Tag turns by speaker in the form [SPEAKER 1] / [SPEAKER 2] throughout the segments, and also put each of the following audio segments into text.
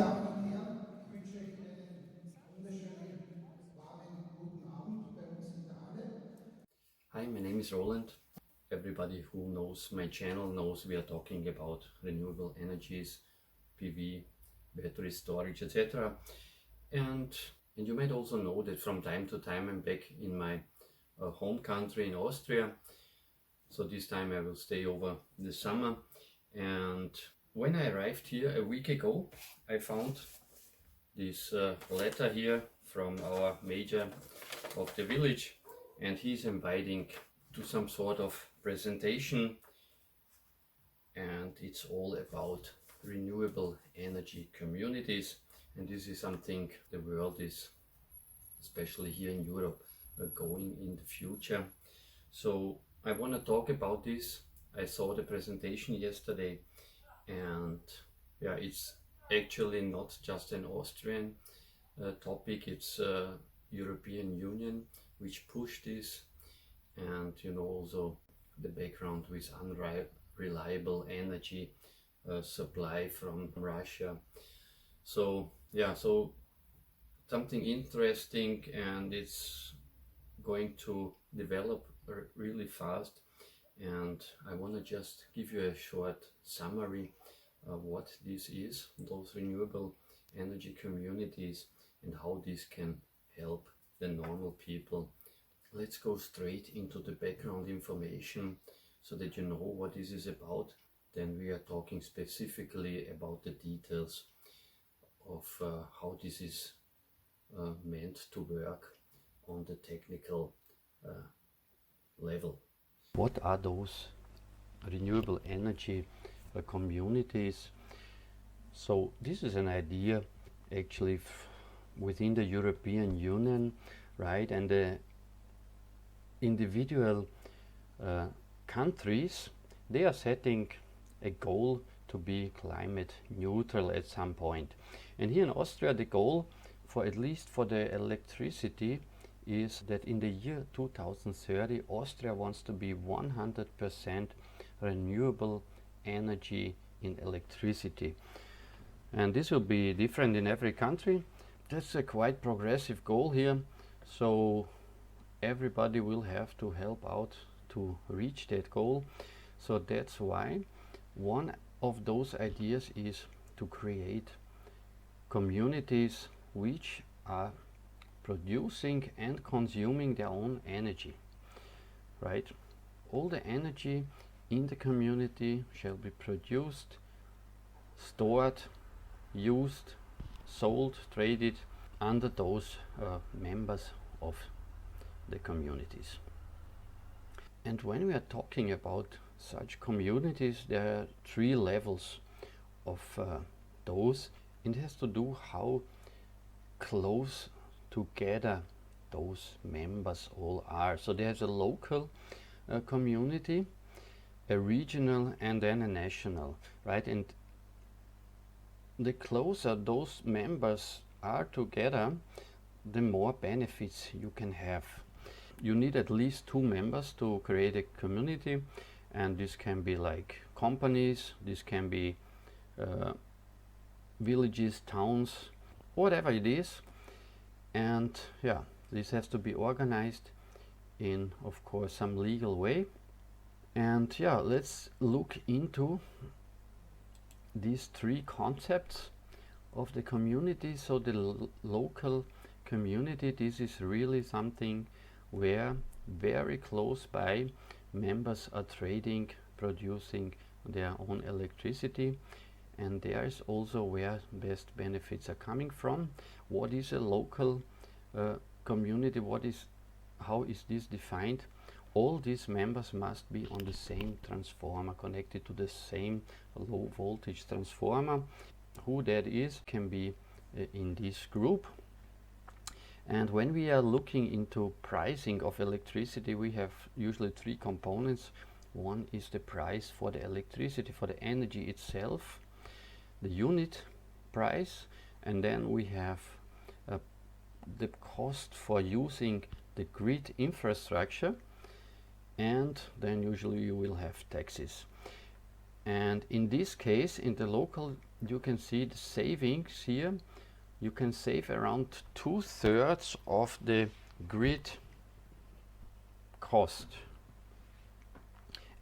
[SPEAKER 1] Damen und Herren, ich wünsche euch einen wunderschönen, warmen, guten Abend bei uns in Thale.
[SPEAKER 2] Hi, my name is Roland. Everybody who knows my channel knows we are talking about renewable energies, PV, battery storage, etc. And you might also know that from time to time I'm back in my home country in Austria. So this time I will stay over the summer. And when I arrived here a week ago, I found this letter here from our major of the village, and he's inviting to some sort of presentation, and it's all about renewable energy communities. And this is something the world is, especially here in Europe, going in the future. So I want to talk about this. I saw the presentation yesterday, and yeah, it's actually not just an Austrian topic, it's European Union which pushed this, and also the background with unreliable energy supply from Russia. So yeah, so something interesting, and it's going to develop really fast. And I want to just give you a short summary of what this is, those renewable energy communities, and how this can help the normal people. Let's go straight into the background information so that you know what this is about. Then we are talking specifically about the details of how this is meant to work on the technical level. What are those renewable energy communities? So this is an idea actually within the European Union, right? And the individual countries, they are setting a goal to be climate neutral at some point. And here in Austria, the goal for at least for the electricity is that in the year 2030, Austria wants to be 100% renewable energy in electricity. And this will be different in every country. That's a quite progressive goal here. So everybody will have to help out to reach that goal. So that's why one of those ideas is to create communities which are producing and consuming their own energy, right? All the energy in the community shall be produced, stored, used, sold, traded under those members of the communities. And when we are talking about such communities, there are three levels of those. It has to do how close together those members all are. So there's a local community, a regional, and then a national, right? And the closer those members are together, the more benefits you can have. You need at least 2 members to create a community, and this can be like companies, this can be villages, towns, whatever it is. And yeah, this has to be organized in, of course, some legal way. And yeah, let's look into these 3 concepts of the community. So the local community, this is really something where very close by members are trading, producing their own electricity, and there is also where best benefits are coming from. What is a local community? How is this defined? All these members must be on the same transformer, connected to the same low voltage transformer. Who that is can be in this group. And when we are looking into pricing of electricity, we have usually 3 components. One is the price for the electricity, for the energy itself, the unit price, and then we have the cost for using the grid infrastructure, and then usually you will have taxes. And in this case, in the local, you can see the savings here. You can save around 2/3 of the grid cost.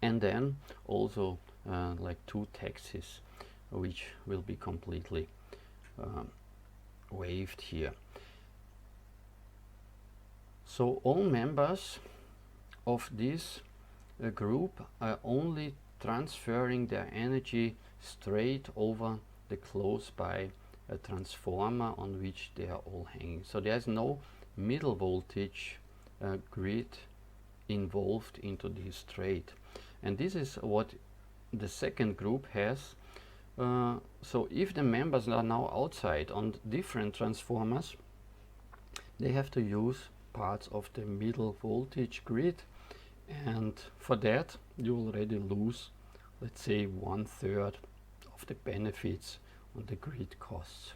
[SPEAKER 2] And then also like 2 taxes, which will be completely waived here. So all members of this group are only transferring their energy straight over the close by a transformer on which they are all hanging. So there's no middle voltage grid involved into this trade. And this is what the second group has. So if the members are now outside on different transformers, they have to use parts of the middle voltage grid, and for that you already lose, let's say, 1/3 of the benefits on the grid costs.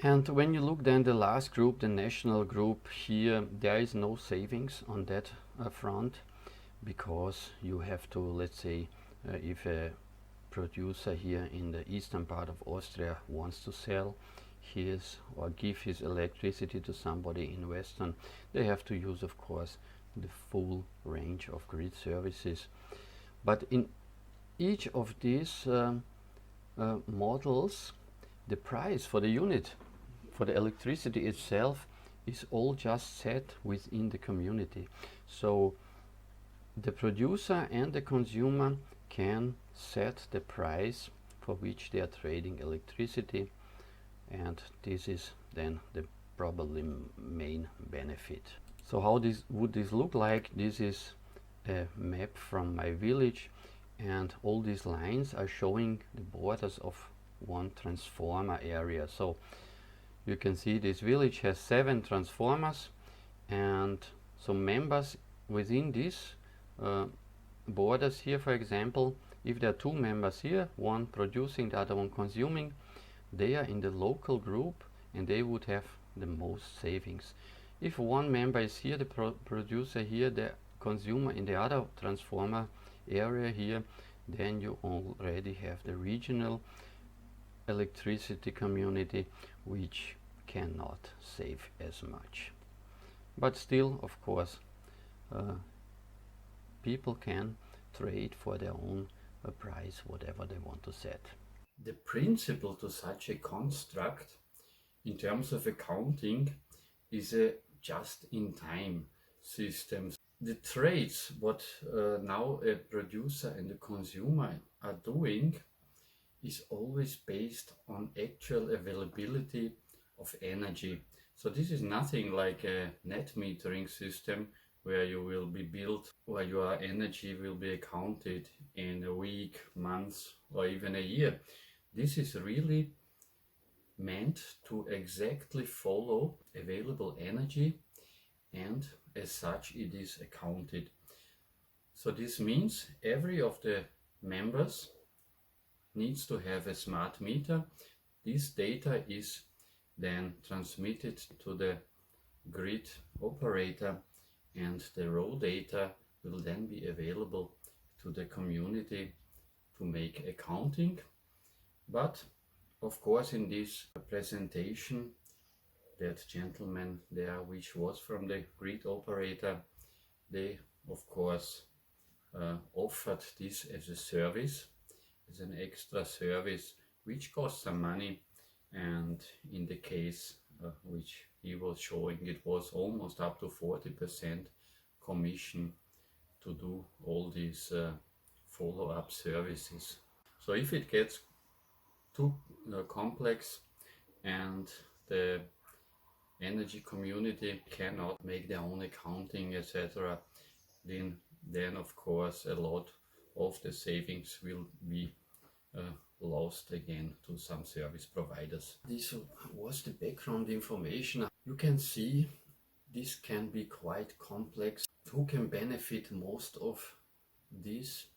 [SPEAKER 2] And when you look then the last group, the national group, here there is no savings on that front, because you have to, let's say, if a producer here in the eastern part of Austria wants to sell his or give his electricity to somebody in western, they have to use, of course, the full range of grid services. But in each of these models, the price for the unit, for the electricity itself, is all just set within the community. So the producer and the consumer can set the price for which they are trading electricity, and this is then the probably main benefit. So how would this look like? This is a map from my village, and all these lines are showing the borders of one transformer area. So you can see this village has 7 transformers, and so members within these borders here, for example, if there are 2 members here, one producing, the other one consuming, they are in the local group and they would have the most savings. If one member is here, the producer here, the consumer in the other transformer area here, then you already have the regional electricity community, which cannot save as much. But still, of course, people can trade for their own price, whatever they want to set. The principle to such a construct in terms of accounting is a just-in-time system. The trades, what now a producer and a consumer are doing, is always based on actual availability of energy. So this is nothing like a net metering system where you will be billed, or your energy will be accounted in a week, month, or even a year. This is really meant to exactly follow available energy, and as such it is accounted. So this means every of the members needs to have a smart meter. This data is then transmitted to the grid operator, and the raw data will then be available to the community to make accounting. But of course, in this presentation, that gentleman there, which was from the grid operator, they of course offered this as a service, as an extra service, which costs some money. And in the case which he was showing, it was almost up to 40% commission to do all these follow-up services. So if it gets too complex and the energy community cannot make their own accounting, etc., then of course a lot of the savings will be lost again to some service providers. This was the background information. You can see this can be quite complex. Who can benefit most of this?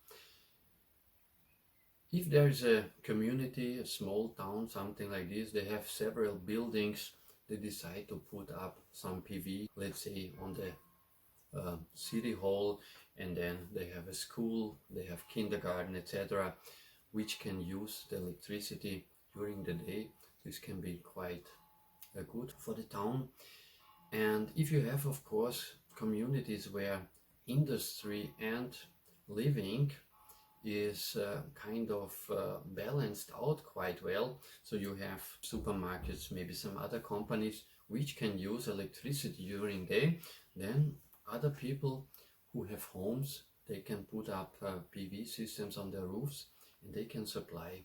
[SPEAKER 2] If there is a community, a small town, something like this, they have several buildings, they decide to put up some PV, let's say on the city hall, and then they have a school, they have kindergarten, etc., which can use the electricity during the day. This can be quite good for the town. And if you have, of course, communities where industry and living is kind of balanced out quite well, so you have supermarkets, maybe some other companies which can use electricity during the day, then other people who have homes, they can put up PV systems on their roofs, and they can supply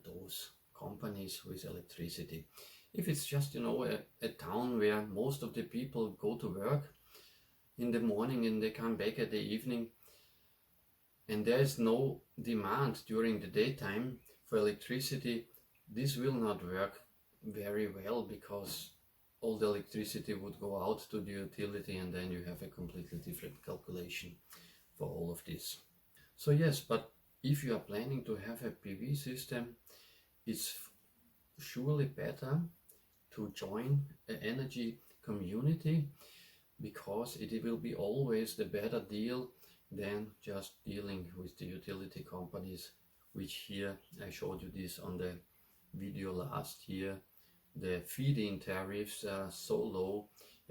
[SPEAKER 2] those companies with electricity. If it's just, a town where most of the people go to work in the morning and they come back at the evening, and there is no demand during the daytime for electricity, this will not work very well, because all the electricity would go out to the utility, and then you have a completely different calculation for all of this. So yes, but if you are planning to have a PV system, it's surely better to join an energy community, because it will be always the better deal than just dealing with the utility companies, which here I showed you this on the video last year. The feed-in tariffs are so low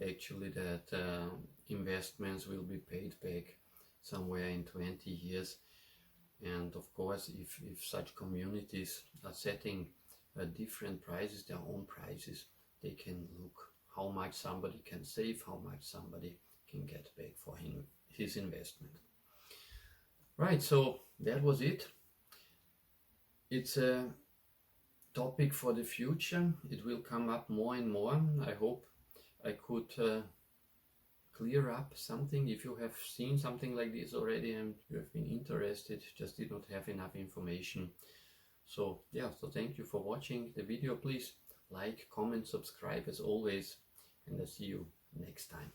[SPEAKER 2] actually that investments will be paid back somewhere in 20 years. And of course, if such communities are setting different prices, their own prices, they can look how much somebody can save, how much somebody can get back for his investment. Right, so that was it. It's a topic for the future. It will come up more and more. I hope I could clear up something. If you have seen something like this already and you have been interested, just did not have enough information. So yeah, so thank you for watching the video. Please like, comment, subscribe as always, and I'll see you next time.